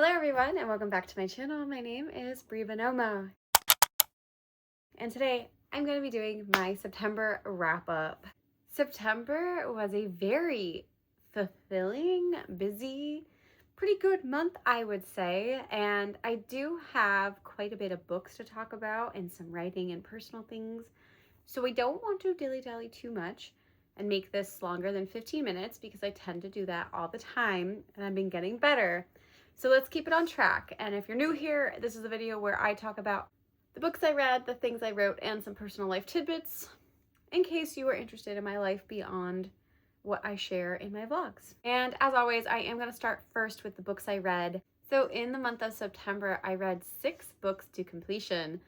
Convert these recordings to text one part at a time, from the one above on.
Hello everyone and welcome back to my channel. My name is Bree Buonomo. And today I'm going to be doing my September wrap up. September was a very fulfilling, busy, pretty good month, I would say. And I do have quite a bit of books to talk about and some writing and personal things. So we don't want to dilly-dally too much and make this longer than 15 minutes because I tend to do that all the time and I've been getting better. So let's keep it on track. And if you're new here, this is a video where I talk about the books I read, the things I wrote, and some personal life tidbits in case you are interested in my life beyond what I share in my vlogs. And as always, I am going to start first with the books I read. So in the month of September, I read 6 books to completion,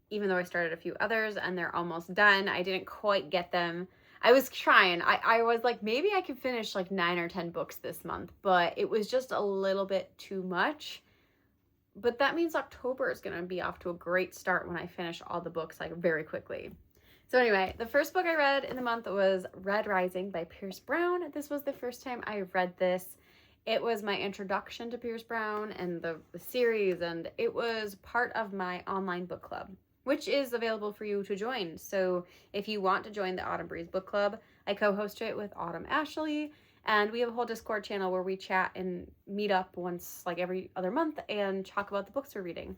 even though I started a few others and they're almost done. I didn't quite get them. I was trying. I was like, maybe I can finish like 9 or 10 books this month, but it was just a little bit too much. But that means October is going to be off to a great start when I finish all the books like very quickly. So anyway, the first book I read in the month was Red Rising by Pierce Brown. This was the first time I read this. It was my introduction to Pierce Brown and the series, and it was part of my online book club, which is available for you to join. So if you want to join the Autumn Breeze book club, I co-host it with Autumn Ashley, and we have a whole Discord channel where we chat and meet up once like every other month and talk about the books we're reading.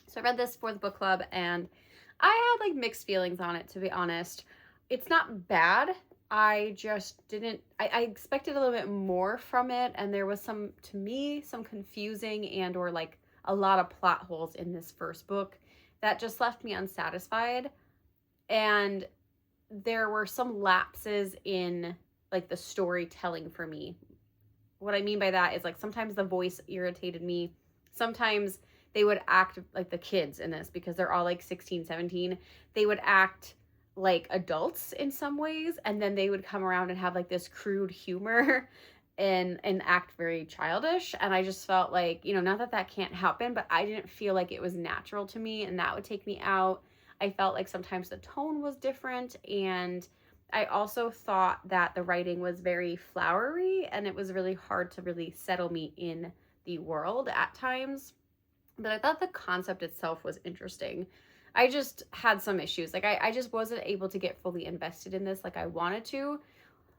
So I read this for the book club and I had like mixed feelings on it, to be honest. It's not bad. I just didn't, I expected a little bit more from it, and there was some, to me, some confusing and or like a lot of plot holes in this first book that just left me unsatisfied. And there were some lapses in like the storytelling for me. What I mean by that is like sometimes the voice irritated me. Sometimes they would act like the kids in this because they're all like 16, 17. They would act like adults in some ways, and then they would come around and have like this crude humor and act very childish. And I just felt like, you know, not that that can't happen, but I didn't feel like it was natural to me, and that would take me out. I felt like sometimes the tone was different, and I also thought that the writing was very flowery and it was really hard to really settle me in the world at times. But I thought the concept itself was interesting. I just had some issues. Like I just wasn't able to get fully invested in this like I wanted to.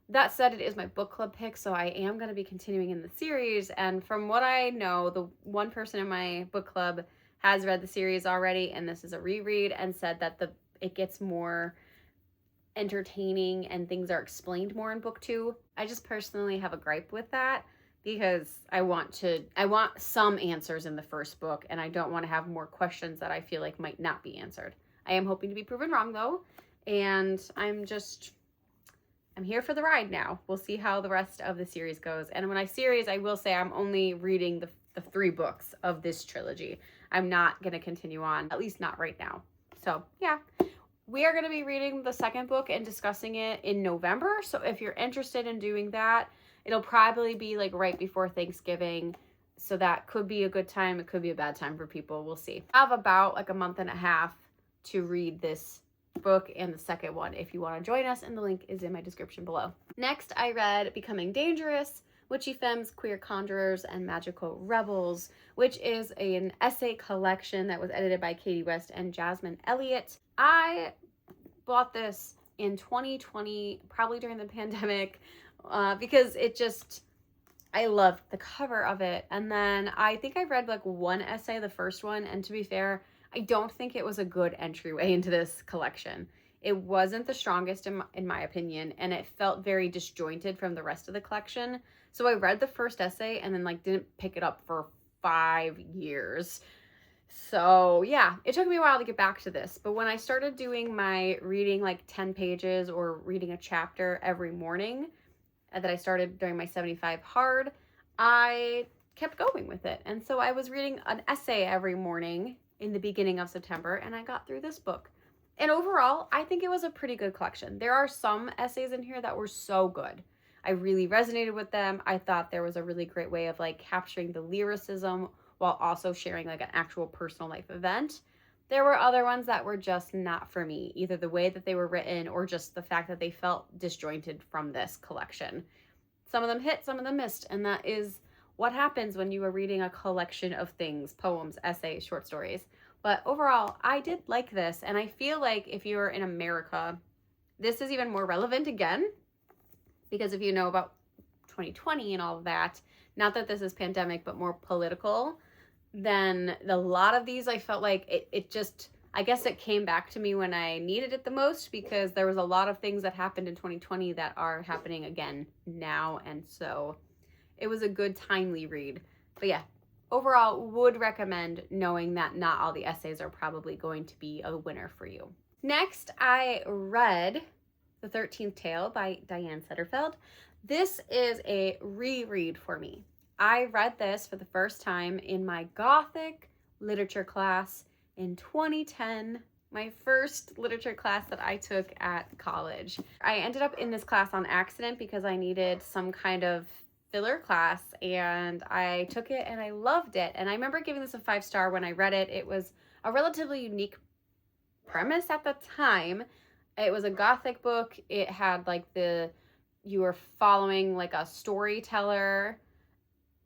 That said, it is my book club pick, so I am going to be continuing in the series. And from what I know, the one person in my book club has read the series already, and this is a reread, and said that it gets more entertaining and things are explained more in book 2. I just personally have a gripe with that because I want some answers in the first book, and I don't want to have more questions that I feel like might not be answered. I am hoping to be proven wrong though, and I'm here for the ride now. We'll see how the rest of the series goes. And when I series, I will say I'm only reading the 3 books of this trilogy. I'm not going to continue on, at least not right now. So yeah. We are going to be reading the second book and discussing it in November. So if you're interested in doing that, it'll probably be like right before Thanksgiving. So that could be a good time. It could be a bad time for people. We'll see. I have about like a month and a half to read this book and the second one if you want to join us, and the link is in my description below. Next, I read Becoming Dangerous, Witchy Femmes, Queer Conjurers, and Magical Rebels, which is an essay collection that was edited by Katie West and Jasmine Elliott. I bought this in 2020, probably during the pandemic, because I loved the cover of it. And then I think I read like one essay, the first one, and to be fair, I don't think it was a good entryway into this collection. It wasn't the strongest in my opinion, and it felt very disjointed from the rest of the collection. So I read the first essay and then like didn't pick it up for 5 years. So yeah, it took me a while to get back to this, but when I started doing my reading like 10 pages or reading a chapter every morning that I started during my 75 hard, I kept going with it. And so I was reading an essay every morning in the beginning of September, and I got through this book. And overall, I think it was a pretty good collection. There are some essays in here that were so good. I really resonated with them. I thought there was a really great way of like capturing the lyricism while also sharing like an actual personal life event. There were other ones that were just not for me, either the way that they were written or just the fact that they felt disjointed from this collection. Some of them hit, some of them missed, and that is what happens when you are reading a collection of things, poems, essays, short stories. But overall, I did like this, and I feel like if you're in America, this is even more relevant again, because if you know about 2020 and all of that, not that this is pandemic, but more political, then a lot of these I felt like it just, I guess it came back to me when I needed it the most, because there was a lot of things that happened in 2020 that are happening again now, and so it was a good timely read. But yeah, overall would recommend, knowing that not all the essays are probably going to be a winner for you. Next, I read The 13th Tale by Diane Setterfeld. This is a reread for me. I read this for the first time in my Gothic literature class in 2010, my first literature class that I took at college. I ended up in this class on accident because I needed some kind of filler class, and I took it and I loved it. And I remember giving this a 5-star when I read it. It was a relatively unique premise at the time. It was a Gothic book. It had like you were following like a storyteller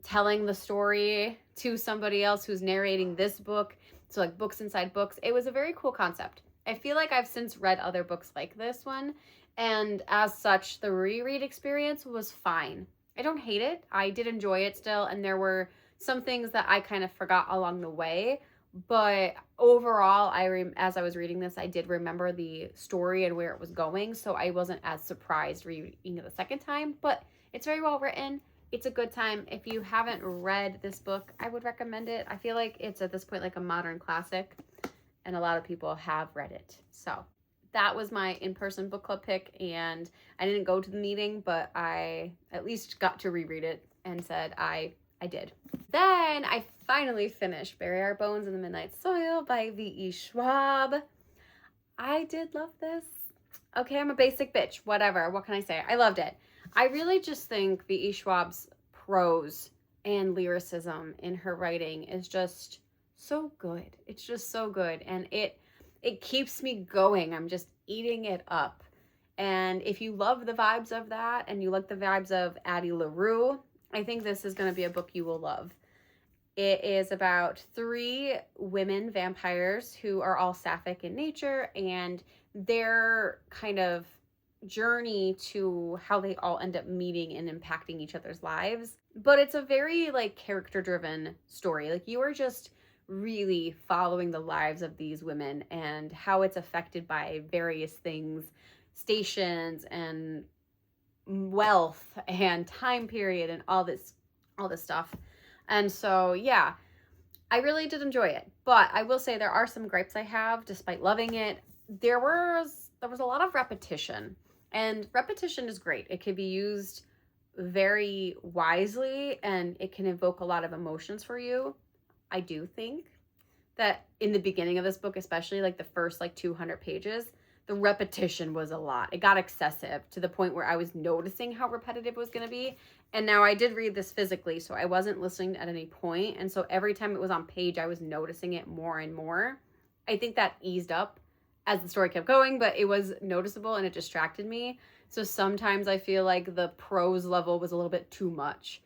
telling the story to somebody else who's narrating this book. So like books inside books. It was a very cool concept. I feel like I've since read other books like this one, and as such, the reread experience was fine. I don't hate it. I did enjoy it still, and there were some things that I kind of forgot along the way, but overall, as I was reading this, I did remember the story and where it was going, so I wasn't as surprised reading it the second time, but it's very well written. It's a good time. If you haven't read this book, I would recommend it. I feel like it's at this point like a modern classic, and a lot of people have read it. So that was my in-person book club pick, and I didn't go to the meeting, but I at least got to reread it and said I did. Then I finally finished Bury Our Bones in the Midnight Soil by V.E. Schwab. I did love this. Okay, I'm a basic bitch. Whatever. What can I say? I loved it. I really just think V.E. Schwab's prose and lyricism in her writing is just so good. It's just so good. And it keeps me going. I'm just eating it up. And if you love the vibes of that and you like the vibes of Addie LaRue, I think this is going to be a book you will love. It is about 3 women vampires who are all sapphic in nature, and their kind of journey to how they all end up meeting and impacting each other's lives. But it's a very like character driven story. Like you are just really following the lives of these women and how it's affected by various things, stations and wealth and time period and all this stuff. And so yeah, I really did enjoy it, but I will say there are some gripes I have. Despite loving it, there was a lot of repetition, and repetition is great. It can be used very wisely and it can evoke a lot of emotions for you. I do think that in the beginning of this book, especially like the first like 200 pages, the repetition was a lot. It got excessive to the point where I was noticing how repetitive it was going to be. And now I did read this physically, so I wasn't listening at any point. And so every time it was on page, I was noticing it more and more. I think that eased up as the story kept going, but it was noticeable and it distracted me. So sometimes I feel like the prose level was a little bit too much.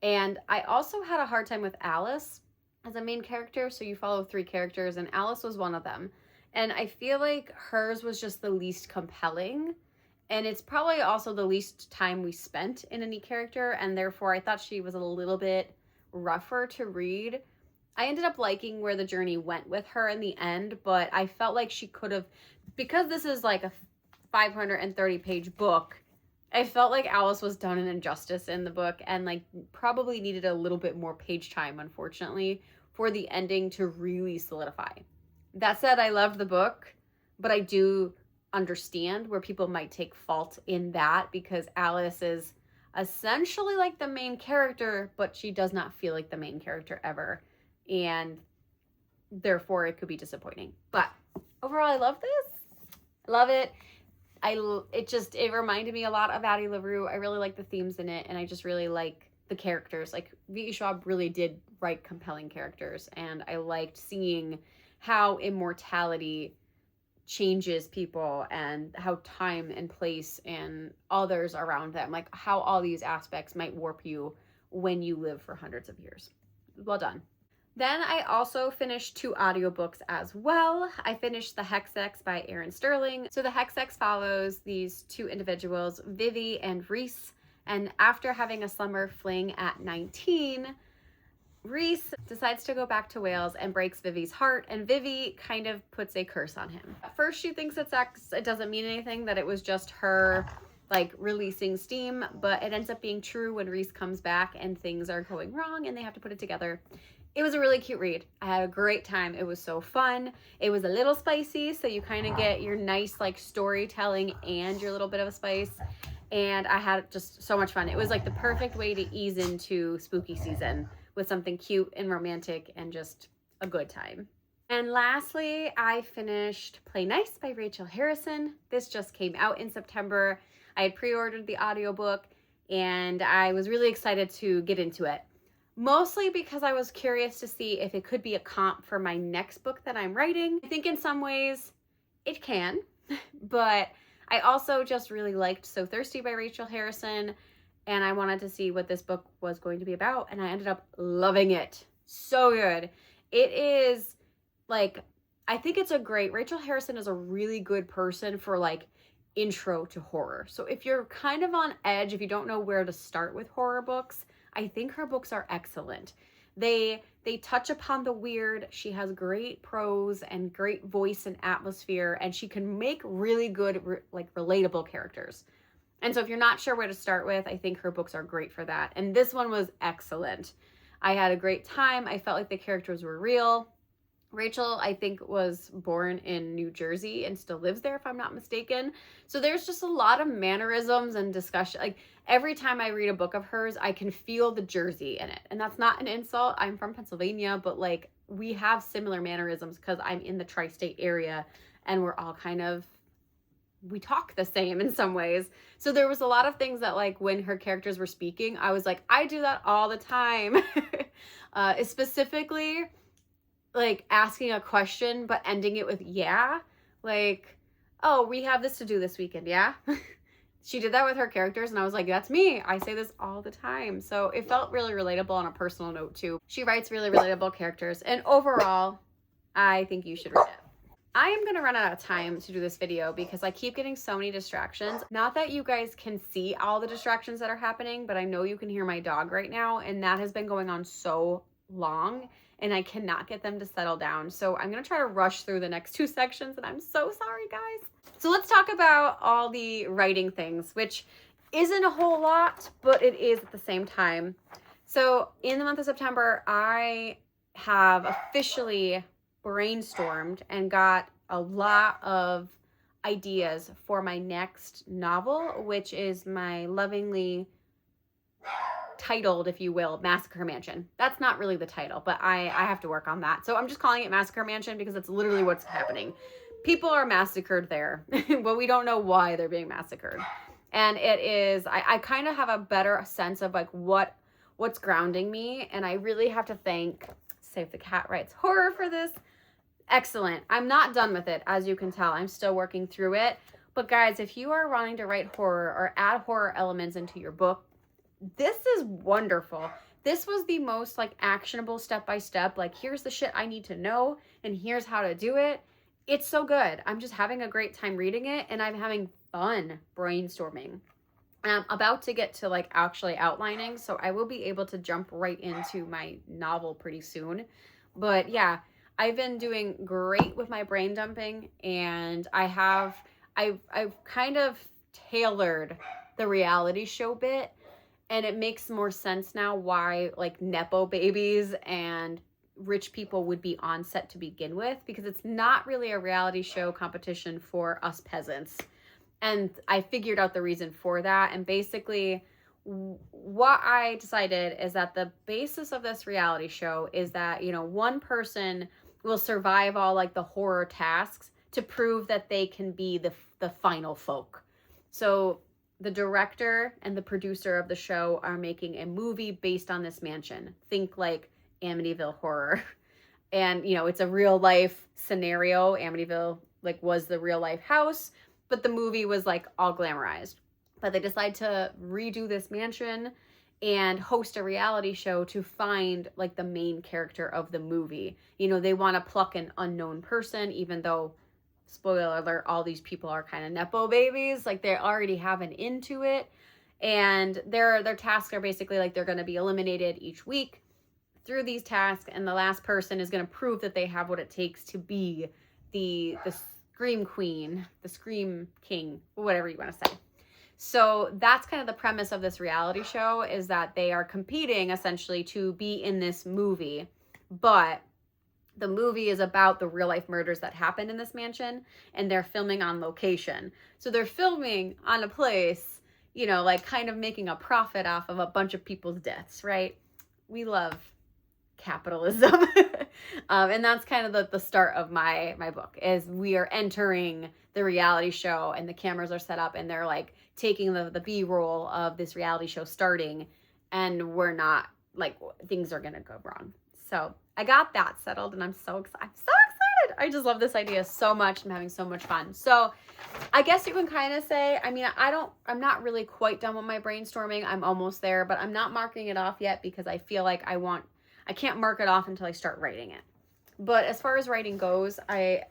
And I also had a hard time with Alice as a main character. So you follow 3 characters, and Alice was one of them. And I feel like hers was just the least compelling. And it's probably also the least time we spent in any character. And therefore, I thought she was a little bit rougher to read. I ended up liking where the journey went with her in the end. But I felt like she could have, because this is like a 530-page book, I felt like Alice was done an injustice in the book and like probably needed a little bit more page time, unfortunately, for the ending to really solidify. That said, I loved the book, but I do understand where people might take fault in that, because Alice is essentially like the main character, but she does not feel like the main character ever, and therefore it could be disappointing. But overall, I love this. I love it. It reminded me a lot of Addie LaRue. I really like the themes in it, and I just really like the characters. Like V.E. Schwab really did write compelling characters, and I liked seeing how immortality changes people and how time and place and others around them, like how all these aspects might warp you when you live for hundreds of years. Well done. Then I also finished 2 audiobooks as well. I finished The Hexex by Erin Sterling. So The Hexex follows these 2 individuals, Vivi and Reese. And after having a summer fling at 19, Reese decides to go back to Wales and breaks Vivi's heart, and Vivi kind of puts a curse on him. At first she thinks it's sex, it doesn't mean anything, that it was just her like releasing steam, but it ends up being true when Reese comes back and things are going wrong and they have to put it together. It was a really cute read. I had a great time. It was so fun. It was a little spicy, so you kind of get your nice like storytelling and your little bit of a spice. And I had just so much fun. It was like the perfect way to ease into spooky season with something cute and romantic and just a good time. And lastly, I finished Play Nice by Rachel Harrison. This just came out in September. I had pre-ordered the audiobook and I was really excited to get into it. Mostly because I was curious to see if it could be a comp for my next book that I'm writing. I think in some ways it can, but I also just really liked So Thirsty by Rachel Harrison, and I wanted to see what this book was going to be about, and I ended up loving it. So good. It is like, I think it's a great, Rachel Harrison is a really good person for like intro to horror. So if you're kind of on edge, if you don't know where to start with horror books, I think her books are excellent. They touch upon the weird. She has great prose and great voice and atmosphere, and she can make really good like relatable characters. And so if you're not sure where to start with, I think her books are great for that. And this one was excellent. I had a great time. I felt like the characters were real. Rachel, I think, was born in New Jersey and still lives there, if I'm not mistaken. So there's just a lot of mannerisms and discussion. Like every time I read a book of hers, I can feel the Jersey in it. And that's not an insult. I'm from Pennsylvania, but like we have similar mannerisms because I'm in the tri-state area and we're all kind of, we talk the same in some ways. So there was a lot of things that like when her characters were speaking, I was like, I do that all the time. Specifically like asking a question but ending it with yeah, like, oh, we have this to do this weekend, yeah. She did that with her characters and I was like, that's me. I say this all the time. So it felt really relatable on a personal note too. She writes really relatable characters, and overall I think you should read it. I am gonna run out of time to do this video because I keep getting so many distractions. Not that you guys can see all the distractions that are happening, but I know you can hear my dog right now, and that has been going on so long and I cannot get them to settle down. So I'm gonna try to rush through the next 2 sections, and I'm so sorry, guys. So let's talk about all the writing things, which isn't a whole lot, but it is at the same time. So in the month of September, I have officially brainstormed and got a lot of ideas for my next novel, which is my lovingly titled, if you will, Massacre Mansion. That's not really the title, but I have to work on that. So I'm just calling it Massacre Mansion because it's literally what's happening. People are massacred there, but we don't know why they're being massacred. And it is, I kind of have a better sense of like what's grounding me, and I really have to thank Save the Cat Writes Horror for this. Excellent. I'm not done with it, as you can tell. I'm still working through it. But guys, if you are wanting to write horror or add horror elements into your book, this is wonderful. This was the most like actionable step-by-step, like here's the shit I need to know and here's how to do it. It's so good. I'm just having a great time reading it, and I'm having fun brainstorming. I'm about to get to like actually outlining, so I will be able to jump right into my novel pretty soon. But yeah, I've been doing great with my brain dumping, and I've kind of tailored the reality show bit, and it makes more sense now why like Nepo babies and rich people would be on set to begin with, because it's not really a reality show competition for us peasants. And I figured out the reason for that, and basically what I decided is that the basis of this reality show is that, you know, one person will survive all like the horror tasks to prove that they can be the final folk. So the director and the producer of the show are making a movie based on this mansion. Think like Amityville Horror. And, you know, it's a real life scenario. Amityville like was the real life house, but the movie was like all glamorized. But they decide to redo this mansion, and host a reality show to find like the main character of the movie. You know, they want to pluck an unknown person, even though, spoiler alert, all these people are kind of nepo babies. Like they already have an into it. And their tasks are basically like they're going to be eliminated each week through these tasks, and the last person is going to prove that they have what it takes to be the scream queen, the scream king, whatever you want to say. So that's kind of the premise of this reality show, is that they are competing essentially to be in this movie, but the movie is about the real life murders that happened in this mansion, and they're filming on location. So they're filming on a place, you know, like kind of making a profit off of a bunch of people's deaths, right? We love capitalism. And that's kind of the start of my book, is we are entering the reality show and the cameras are set up and they're like taking the B-roll of this reality show starting, and we're not like, things are gonna go wrong. So I got that settled and I'm so excited. I just love this idea so much. I'm having so much fun. So I guess you can kind of say, I mean, I'm not really quite done with my brainstorming. I'm almost there, but I'm not marking it off yet because I feel like I can't mark it off until I start writing it. But as far as writing goes, I'm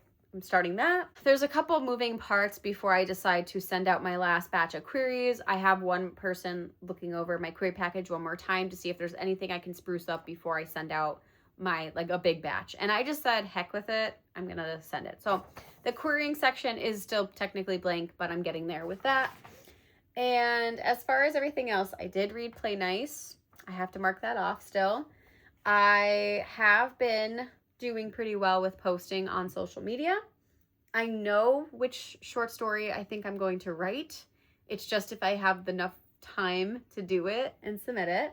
starting that. There's a couple moving parts before I decide to send out my last batch of queries. I have one person looking over my query package one more time to see if there's anything I can spruce up before I send out my, like, a big batch. And I just said, heck with it, I'm gonna send it. So the querying section is still technically blank, but I'm getting there with that. And as far as everything else, I did read Play Nice. I have to mark that off still. I have been doing pretty well with posting on social media. I know which short story I think I'm going to write. It's just if I have enough time to do it and submit it.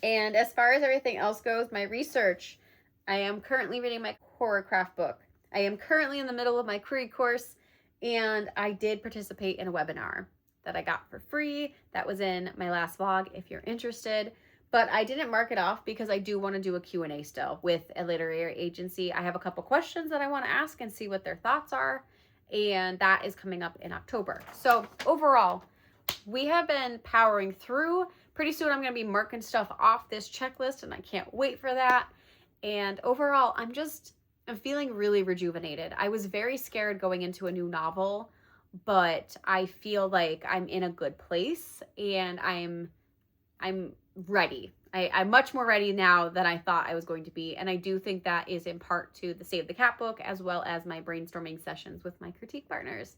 And as far as everything else goes, my research, I am currently reading my horror craft book. I am currently in the middle of my query course, and I did participate in a webinar that I got for free. That was in my last vlog if you're interested. But I didn't mark it off because I do want to do a Q&A still with a literary agency. I have a couple questions that I want to ask and see what their thoughts are, and that is coming up in October. So overall, we have been powering through. Pretty soon I'm going to be marking stuff off this checklist, and I can't wait for that. And overall, I'm feeling really rejuvenated. I was very scared going into a new novel, but I feel like I'm in a good place, and I'm ready. I'm much more ready now than I thought I was going to be. And I do think that is in part to the Save the Cat book, as well as my brainstorming sessions with my critique partners.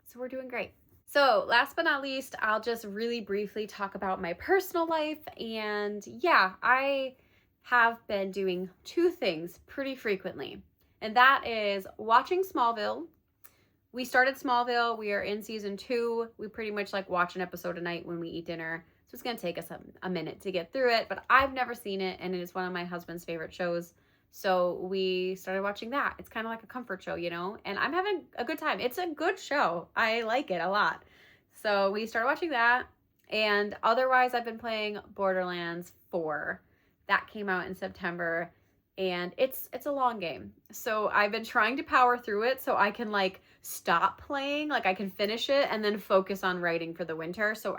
So we're doing great. So last but not least, I'll just really briefly talk about my personal life. And yeah, I have been doing two things pretty frequently. And that is watching Smallville. We started Smallville. We are in season 2. We pretty much like watch an episode a night when we eat dinner. So it's going to take us a minute to get through it, but I've never seen it, and it is one of my husband's favorite shows. So we started watching that. It's kind of like a comfort show, you know, and I'm having a good time. It's a good show. I like it a lot. So we started watching that, and otherwise I've been playing Borderlands 4. That came out in September, and it's a long game. So I've been trying to power through it so I can like stop playing, like I can finish it and then focus on writing for the winter. So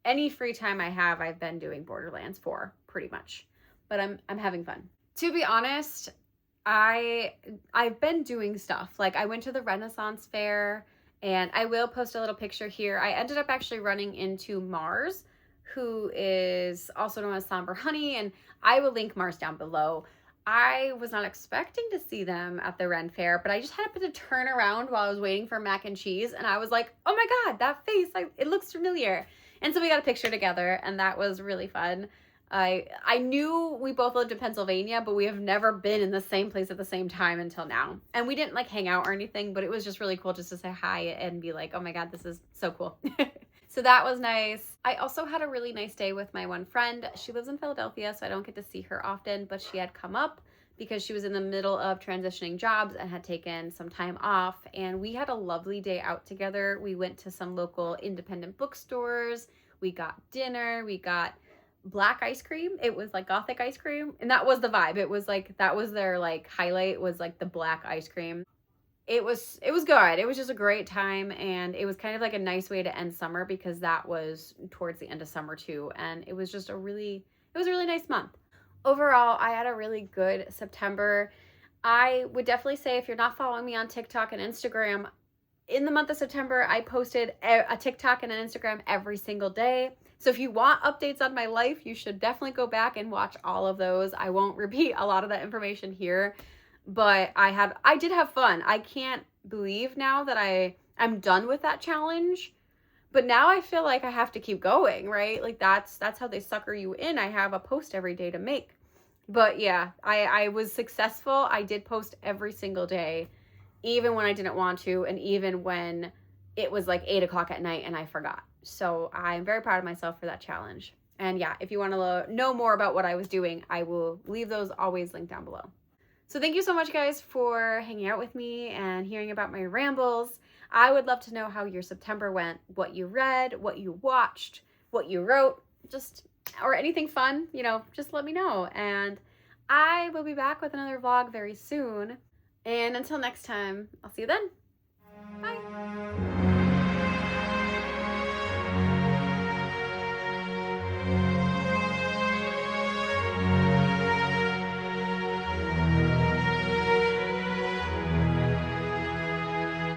any free time I have, I've been doing Borderlands 4 pretty much, but I'm having fun. To be honest, I've been doing stuff. Like I went to the Renaissance Fair, and I will post a little picture here. I ended up actually running into Mars, who is also known as Somber Honey, and I will link Mars down below. I was not expecting to see them at the Ren Fair, but I just happened to turn around while I was waiting for mac and cheese, and I was like, oh my God, that face, it looks familiar. And so we got a picture together, and that was really fun. I knew we both lived in Pennsylvania, but we have never been in the same place at the same time until now. And we didn't like hang out or anything, but it was just really cool just to say hi and be like, oh my God, this is so cool. So that was nice. I also had a really nice day with my one friend. She lives in Philadelphia, so I don't get to see her often, but she had come up because she was in the middle of transitioning jobs and had taken some time off. And we had a lovely day out together. We went to some local independent bookstores. We got dinner. We got black ice cream. It was like Gothic ice cream. And that was the vibe. It was like, that was their like highlight, was like the black ice cream. it was good. It was just a great time, and it was kind of like a nice way to end summer because that was towards the end of summer too, and it was just it was a really nice month. Overall, I had a really good September. I would definitely say if you're not following me on TikTok and Instagram, in the month of September, I posted a TikTok and an Instagram every single day. So if you want updates on my life, you should definitely go back and watch all of those. I won't repeat a lot of that information here, but I did have fun. I can't believe now that I'm done with that challenge. But now I feel like I have to keep going, right? Like that's how they sucker you in. I have a post every day to make. But yeah, I was successful. I did post every single day, even when I didn't want to, and even when it was like 8 o'clock at night and I forgot. So I'm very proud of myself for that challenge. And yeah, if you want to know more about what I was doing, I will leave those always linked down below. So thank you so much, guys, for hanging out with me and hearing about my rambles. I would love to know how your September went, what you read, what you watched, what you wrote, or anything fun, just let me know. And I will be back with another vlog very soon. And until next time, I'll see you then. Bye.